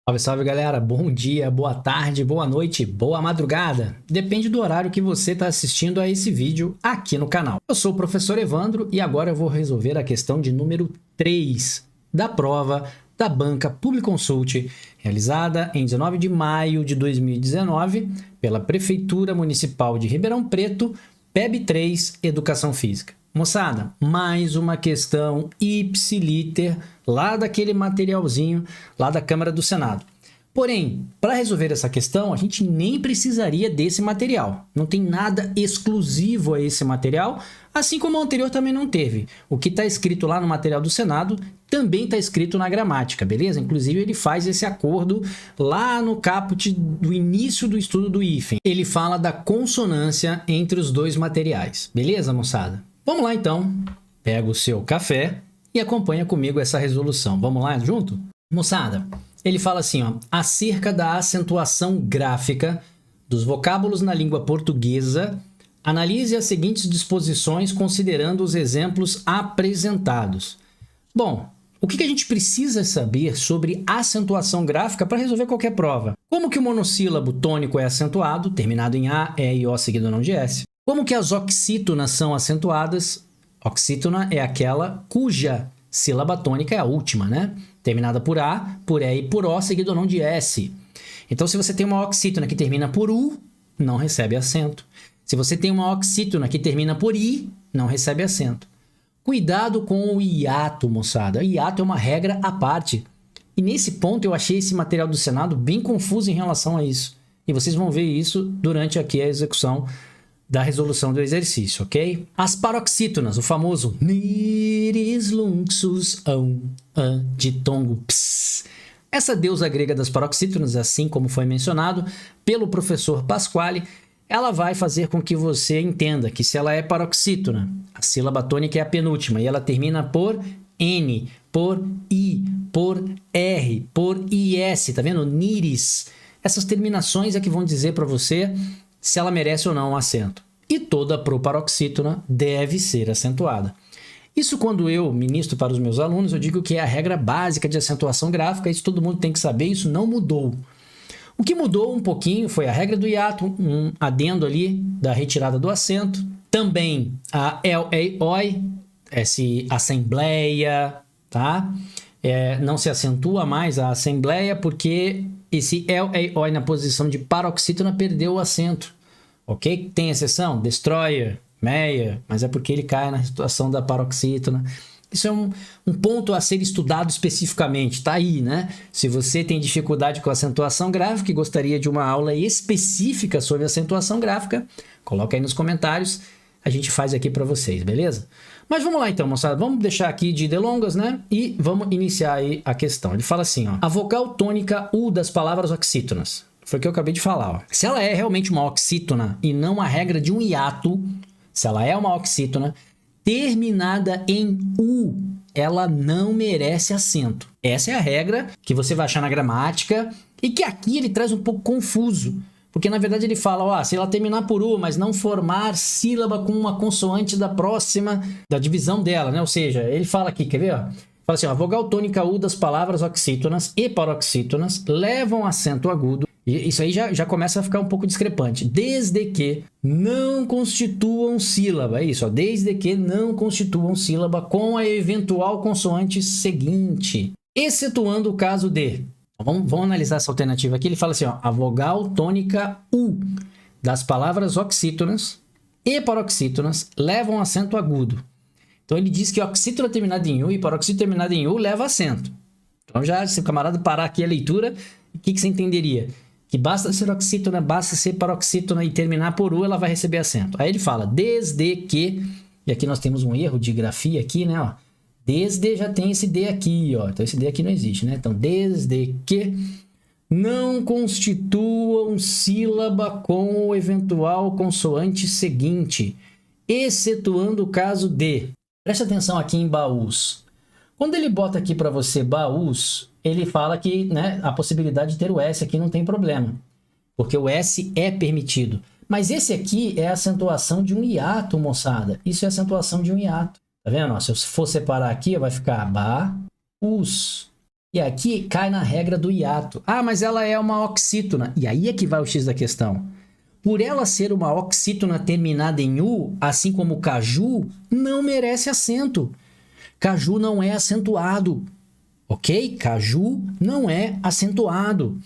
Salve, salve galera, bom dia, boa tarde, boa noite, boa madrugada. Depende do horário que você está assistindo a esse vídeo aqui no canal. Eu sou o professor Evandro e agora eu vou resolver a questão de número 3 da prova da Banca Publiconsult, realizada em 19 de maio de 2019 pela Prefeitura Municipal de Ribeirão Preto, PEB3 Educação Física. Moçada, mais uma questão ipsiliter lá daquele materialzinho lá da Câmara do Senado. Porém, para resolver essa questão, a gente nem precisaria desse material. Não tem nada exclusivo a esse material, assim como o anterior também não teve. O que está escrito lá no material do Senado também está escrito na gramática, beleza? Inclusive, ele faz esse acordo lá no caput do início do estudo do hífen. Ele fala da consonância entre os dois materiais, beleza, moçada? Vamos lá então, pega o seu café e acompanha comigo essa resolução. Vamos lá junto? Moçada, ele fala assim, ó, acerca da acentuação gráfica dos vocábulos na língua portuguesa, analise as seguintes disposições considerando os exemplos apresentados. Bom, o que a gente precisa saber sobre acentuação gráfica para resolver qualquer prova? Como que o monossílabo tônico é acentuado, terminado em A, E e O seguido não de S? Como que as oxítonas são acentuadas? Oxítona é aquela cuja sílaba tônica é a última, né? Terminada por A, por E e por O, seguido ou não de S. Então, se você tem uma oxítona que termina por U, não recebe acento. Se você tem uma oxítona que termina por I, não recebe acento. Cuidado com o hiato, moçada. O hiato é uma regra à parte. E nesse ponto eu achei esse material do Senado bem confuso em relação a isso. E vocês vão ver isso durante aqui a execução da resolução do exercício, ok? As paroxítonas, o famoso niris luxus ditongo ps. Essa deusa grega das paroxítonas, assim como foi mencionado pelo professor Pasquale, ela vai fazer com que você entenda que se ela é paroxítona, a sílaba tônica é a penúltima e ela termina por N, por I, por R, por IS, tá vendo? Niris. Essas terminações é que vão dizer para você se ela merece ou não um acento. E toda proparoxítona deve ser acentuada. Isso quando eu ministro para os meus alunos, eu digo que é a regra básica de acentuação gráfica, isso todo mundo tem que saber, isso não mudou. O que mudou um pouquinho foi a regra do hiato, um adendo ali da retirada do acento. Também a el, ei, oi, esse assembleia, tá? Não se acentua mais a assembleia porque esse el, ei, oi na posição de paroxítona perdeu o acento. Ok? Tem exceção? Destroyer, Meyer, mas é porque ele cai na situação da paroxítona. Isso é um ponto a ser estudado especificamente, tá aí, né? Se você tem dificuldade com acentuação gráfica e gostaria de uma aula específica sobre acentuação gráfica, coloca aí nos comentários, a gente faz aqui para vocês, beleza? Mas vamos lá então, moçada, vamos deixar aqui de delongas, né? E vamos iniciar aí a questão. Ele fala assim, ó, a vogal tônica U das palavras oxítonas. Foi o que eu acabei de falar, ó. Se ela é realmente uma oxítona e não a regra de um hiato, se ela é uma oxítona terminada em U, ela não merece acento. Essa é a regra que você vai achar na gramática e que aqui ele traz um pouco confuso. Porque, na verdade, ele fala, ó, se ela terminar por U, mas não formar sílaba com uma consoante da próxima, da divisão dela, né? Ou seja, ele fala aqui, quer ver, ó? Fala assim, ó, a vogal tônica U das palavras oxítonas e paroxítonas levam acento agudo. E isso aí já começa a ficar um pouco discrepante. Desde que não constituam sílaba. É isso, ó, desde que não constituam sílaba com a eventual consoante seguinte. Excetuando o caso de... Vamos analisar essa alternativa aqui. Ele fala assim, ó, a vogal tônica U das palavras oxítonas e paroxítonas levam acento agudo. Então ele diz que oxítona terminada em U e paroxítona terminada em U leva acento. Então já, se o camarada parar aqui a leitura, o que você entenderia? Que basta ser oxítona, basta ser paroxítona e terminar por U, ela vai receber acento. Aí ele fala, desde que... E aqui nós temos um erro de grafia aqui, né? Ó, desde já tem esse D aqui, ó. Então esse D aqui não existe, né? Então, desde que não constituam sílaba com o eventual consoante seguinte, excetuando o caso de... Presta atenção aqui em baús. Quando ele bota aqui para você baús, ele fala que, né, a possibilidade de ter o S aqui não tem problema, porque o S é permitido. Mas esse aqui é a acentuação de um hiato, moçada. Isso é a acentuação de um hiato. Tá vendo? Ó, se eu for separar aqui, vai ficar baús. E aqui cai na regra do hiato. Ah, mas ela é uma oxítona. E aí é que vai o X da questão. Por ela ser uma oxítona terminada em U, assim como caju, não merece acento. Caju não é acentuado, ok? Caju não é acentuado.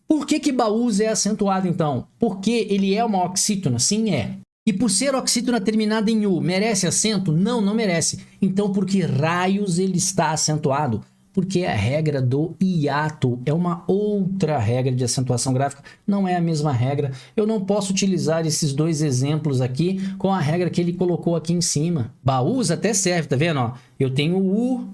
Por que baús é acentuado, então? Porque ele é uma oxítona? Sim, é. E por ser oxítona terminada em U, merece acento? Não, não merece. Então, por que raios ele está acentuado? Porque a regra do hiato é uma outra regra de acentuação gráfica, não é a mesma regra. Eu não posso utilizar esses dois exemplos aqui com a regra que ele colocou aqui em cima. Baús até serve, tá vendo? Ó, eu tenho o U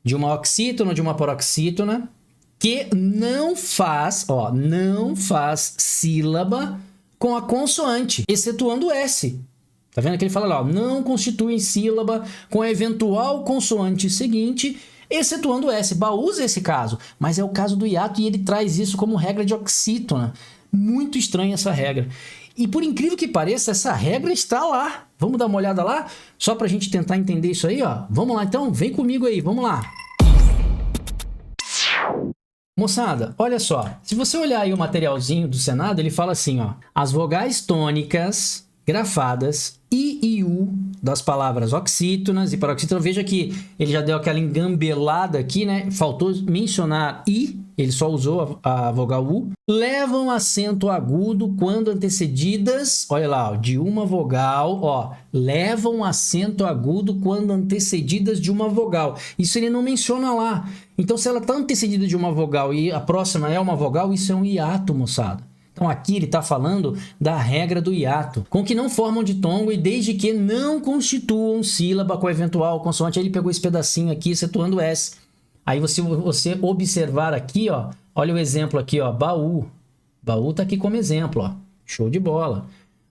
de uma oxítona, de uma paroxítona, que não faz sílaba com a consoante, excetuando o S. Tá vendo que ele fala lá, ó, não constituem sílaba com a eventual consoante seguinte, excetuando o S. Baús é esse caso, mas é o caso do hiato e ele traz isso como regra de oxítona. Muito estranha essa regra. E por incrível que pareça, essa regra está lá. Vamos dar uma olhada lá? Só para a gente tentar entender isso aí, ó. Vamos lá então? Vem comigo aí, vamos lá. Moçada, olha só. Se você olhar aí o materialzinho do Senado, ele fala assim, ó. As vogais tônicas grafadas I e U das palavras oxítonas e paroxítonas. Veja que ele já deu aquela engambelada aqui, né? Faltou mencionar I, ele só usou a vogal U. Levam acento agudo quando antecedidas, olha lá, ó, de uma vogal, ó. Levam acento agudo quando antecedidas de uma vogal. Isso ele não menciona lá. Então, se ela está antecedida de uma vogal e a próxima é uma vogal, isso é um hiato, moçada. Então, aqui ele está falando da regra do hiato, com que não formam ditongo e desde que não constituam sílaba com eventual consoante. Aí ele pegou esse pedacinho aqui, excetuando S. Aí você observar aqui, ó, olha o exemplo aqui, ó, baú. Baú está aqui como exemplo, ó. Show de bola.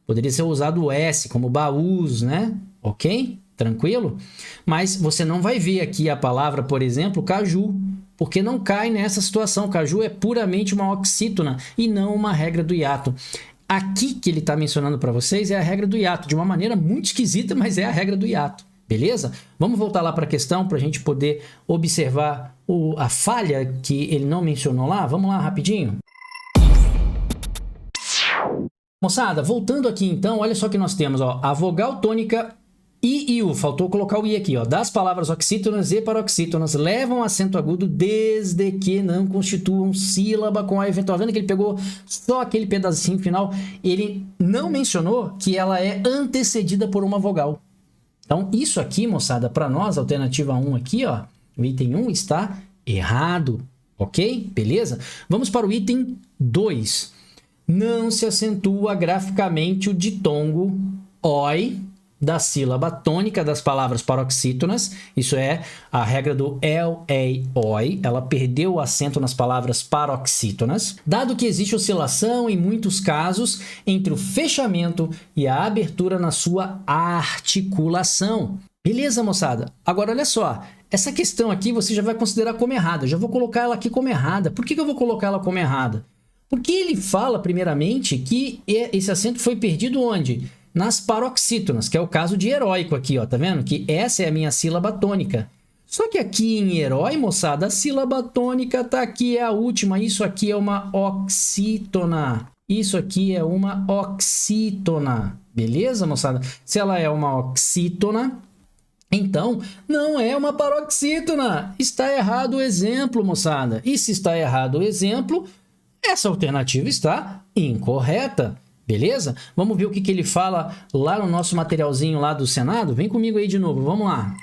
Poderia ser usado o S como baús, né? Ok? Tranquilo? Mas você não vai ver aqui a palavra, por exemplo, caju, porque não cai nessa situação. Caju é puramente uma oxítona e não uma regra do hiato. Aqui que ele está mencionando para vocês é a regra do hiato, de uma maneira muito esquisita, mas é a regra do hiato. Beleza? Vamos voltar lá para a questão para a gente poder observar a falha que ele não mencionou lá. Vamos lá rapidinho. Moçada, voltando aqui então, olha só que nós temos, ó, a vogal tônica I e U, faltou colocar o I aqui, ó, das palavras oxítonas e paroxítonas levam acento agudo desde que não constituam sílaba com a eventual. Vendo que ele pegou só aquele pedacinho final, ele não mencionou que ela é antecedida por uma vogal. Então, isso aqui, moçada, para nós, alternativa 1 aqui, ó, o item 1 está errado, ok? Beleza? Vamos para o item 2. Não se acentua graficamente o ditongo OI da sílaba tônica das palavras paroxítonas, isso é a regra do el-ei-oi, ela perdeu o acento nas palavras paroxítonas, dado que existe oscilação em muitos casos entre o fechamento e a abertura na sua articulação. Beleza, moçada? Agora, olha só, essa questão aqui você já vai considerar como errada, eu já vou colocar ela aqui como errada. Por que eu vou colocar ela como errada? Porque ele fala, primeiramente, que esse acento foi perdido onde? Nas paroxítonas, que é o caso de heróico aqui, ó, tá vendo? Que essa é a minha sílaba tônica. Só que aqui em herói, moçada, a sílaba tônica tá aqui, é a última. Isso aqui é uma oxítona. Isso aqui é uma oxítona. Beleza, moçada? Se ela é uma oxítona, então não é uma paroxítona. Está errado o exemplo, moçada. E se está errado o exemplo, essa alternativa está incorreta. Beleza? Vamos ver o que ele fala lá no nosso materialzinho lá do Senado? Vem comigo aí de novo, vamos lá.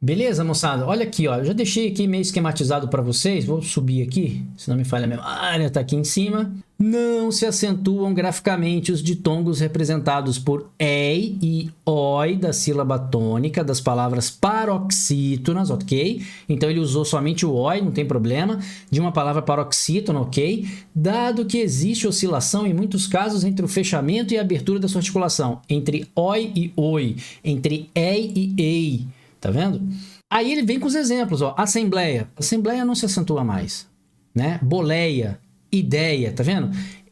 Beleza, moçada? Olha aqui, ó. Eu já deixei aqui meio esquematizado para vocês. Vou subir aqui, se não me falha a memória, tá aqui em cima. Não se acentuam graficamente os ditongos representados por ei e oi da sílaba tônica das palavras paroxítonas, ok? Então ele usou somente o oi, não tem problema, de uma palavra paroxítona, ok? Dado que existe oscilação em muitos casos entre o fechamento e a abertura da sua articulação, entre oi e oi, entre ei e ei. Tá vendo? Aí ele vem com os exemplos, ó. Assembleia. Assembleia não se acentua mais, né? Boleia, ideia, tá vendo?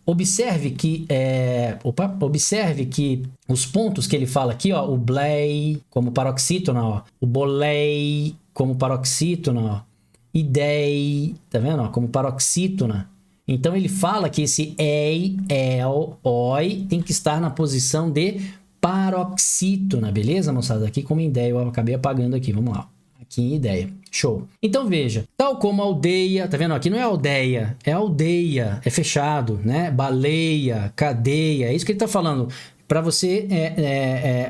Observe que, os pontos que ele fala aqui, ó, o blei como paroxítona, ó, o bolei como paroxítona, ó, idei, tá vendo, ó, como paroxítona. Então ele fala que esse ei, el, oi tem que estar na posição de paroxítona, beleza, moçada? Aqui como ideia, eu acabei apagando aqui, vamos lá. Aqui em ideia. Show. Então veja, tal como aldeia, tá vendo? Aqui não é aldeia, é fechado, né? Baleia, cadeia, é isso que ele tá falando. Para você,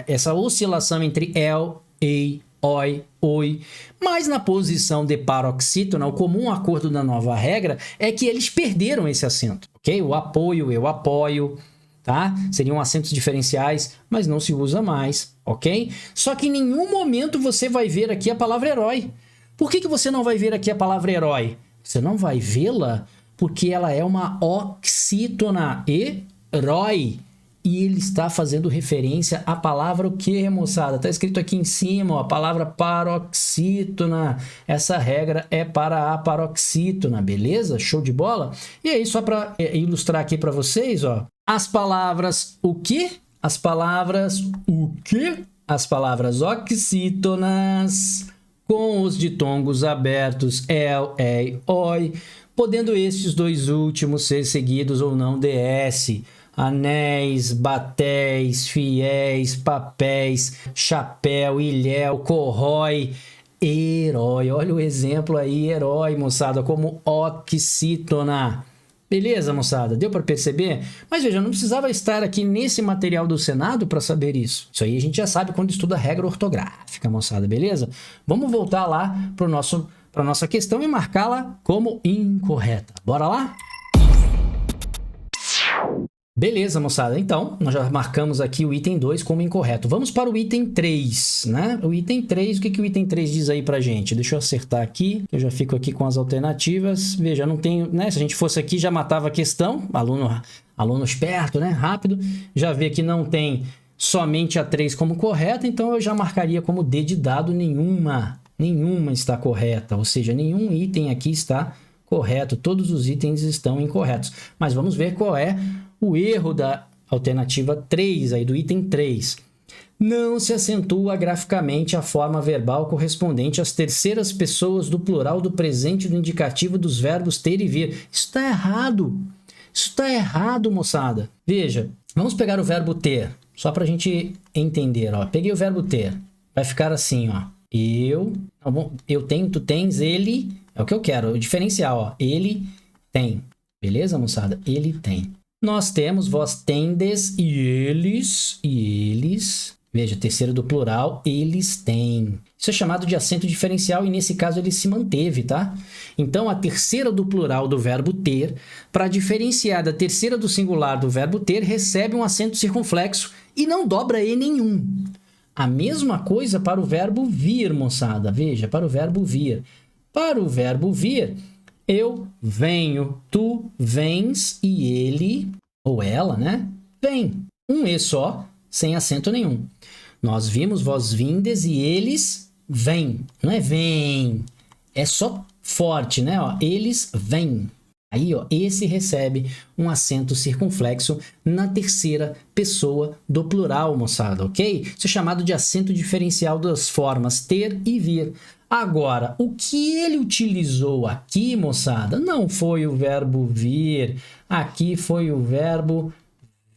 essa oscilação entre el, ei, oi, oi. Mas na posição de paroxítona, o comum acordo da nova regra é que eles perderam esse acento, ok? O apoio, eu apoio, tá? Seriam acentos diferenciais, mas não se usa mais, ok? Só que em nenhum momento você vai ver aqui a palavra herói. Por que você não vai ver aqui a palavra herói? Você não vai vê-la porque ela é uma oxítona, herói. E ele está fazendo referência à palavra o que, moçada? Está escrito aqui em cima, ó, a palavra paroxítona. Essa regra é para a paroxítona, beleza? Show de bola? E aí, só para ilustrar aqui para vocês, ó, as palavras o que? As palavras o que? As palavras oxítonas com os ditongos abertos el, ei, oi, podendo estes dois últimos ser seguidos ou não de S. Anéis, batéis, fiéis, papéis, chapéu, ilhéu, corrói, herói. Olha o exemplo aí, herói, moçada, como oxítona. Beleza, moçada? Deu para perceber? Mas veja, não precisava estar aqui nesse material do Senado para saber isso. Isso aí a gente já sabe quando estuda regra ortográfica, moçada, beleza? Vamos voltar lá para a nossa questão e marcá-la como incorreta. Bora lá? Beleza, moçada. Então, nós já marcamos aqui o item 2 como incorreto. Vamos para o item 3, né? O item 3, o que o item 3 diz aí pra gente? Deixa eu acertar aqui, eu já fico aqui com as alternativas. Veja, não tenho, né? Se a gente fosse aqui, já matava a questão. Aluno esperto, né? Rápido. Já vê que não tem somente a 3 como correta, então eu já marcaria como D de dado nenhuma. Nenhuma está correta, ou seja, nenhum item aqui está correto. Todos os itens estão incorretos. Mas vamos ver qual é o erro da alternativa 3, aí do item 3. Não se acentua graficamente a forma verbal correspondente às terceiras pessoas do plural do presente e do indicativo dos verbos ter e vir. Isso está errado. Isso está errado, moçada. Veja, vamos pegar o verbo ter, só para a gente entender. Ó. Peguei o verbo ter. Vai ficar assim, ó. Eu tenho, tu tens, ele... É o que eu quero, o diferencial, ó. Ele tem. Beleza, moçada? Ele tem. Nós temos, vós tendes e eles, veja, terceiro do plural, eles têm. Isso é chamado de acento diferencial e nesse caso ele se manteve, tá? Então a terceira do plural do verbo ter, para diferenciar da terceira do singular do verbo ter, recebe um acento circunflexo e não dobra E nenhum. A mesma coisa para o verbo vir, moçada, veja, para o verbo vir. Para o verbo vir, eu venho, tu vens e ele, ou ela, né? Vem. Um E só, sem acento nenhum. Nós vimos, vós vindes e eles vêm. Não é vem. É só forte, né? Ó, eles vêm. Aí, ó, esse recebe um acento circunflexo na terceira pessoa do plural, moçada, ok? Isso é chamado de acento diferencial das formas ter e vir. Agora, o que ele utilizou aqui, moçada, não foi o verbo vir, aqui foi o verbo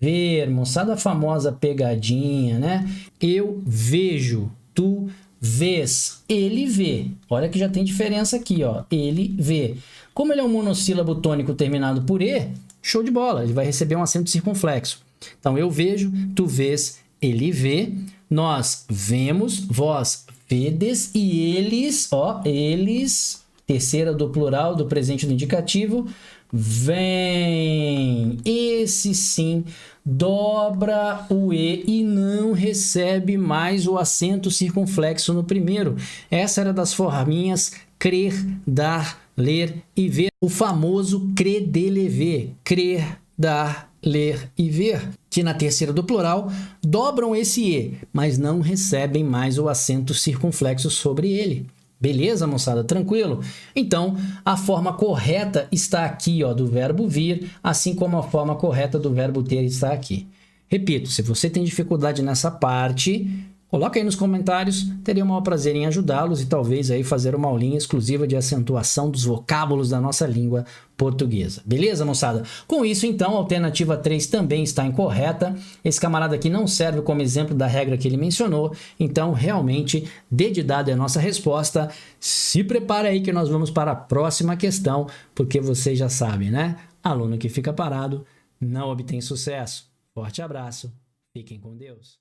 ver, moçada, a famosa pegadinha, né? Eu vejo, tu vês, ele vê. Olha que já tem diferença aqui, ó, ele vê. Como ele é um monossílabo tônico terminado por E, show de bola, ele vai receber um acento circunflexo. Então, eu vejo, tu vês, ele vê, nós vemos, vós vedes e eles, ó, eles, terceira do plural do presente do indicativo, vem. Esse sim dobra o E e não recebe mais o acento circunflexo no primeiro. Essa era das forminhas crer, dar, ler e ver. O famoso crer-de-lever, crer, dar, ler e ver, que na terceira do plural dobram esse E, mas não recebem mais o acento circunflexo sobre ele. Beleza, moçada? Tranquilo? Então, a forma correta está aqui, ó, do verbo vir, assim como a forma correta do verbo ter está aqui. Repito, se você tem dificuldade nessa parte, coloca aí nos comentários, teria o maior prazer em ajudá-los e talvez aí fazer uma aulinha exclusiva de acentuação dos vocábulos da nossa língua portuguesa. Beleza, moçada? Com isso, então, a alternativa 3 também está incorreta. Esse camarada aqui não serve como exemplo da regra que ele mencionou, então, realmente, dedidado é a nossa resposta. Se prepare aí que nós vamos para a próxima questão, porque vocês já sabem, né? Aluno que fica parado não obtém sucesso. Forte abraço, fiquem com Deus.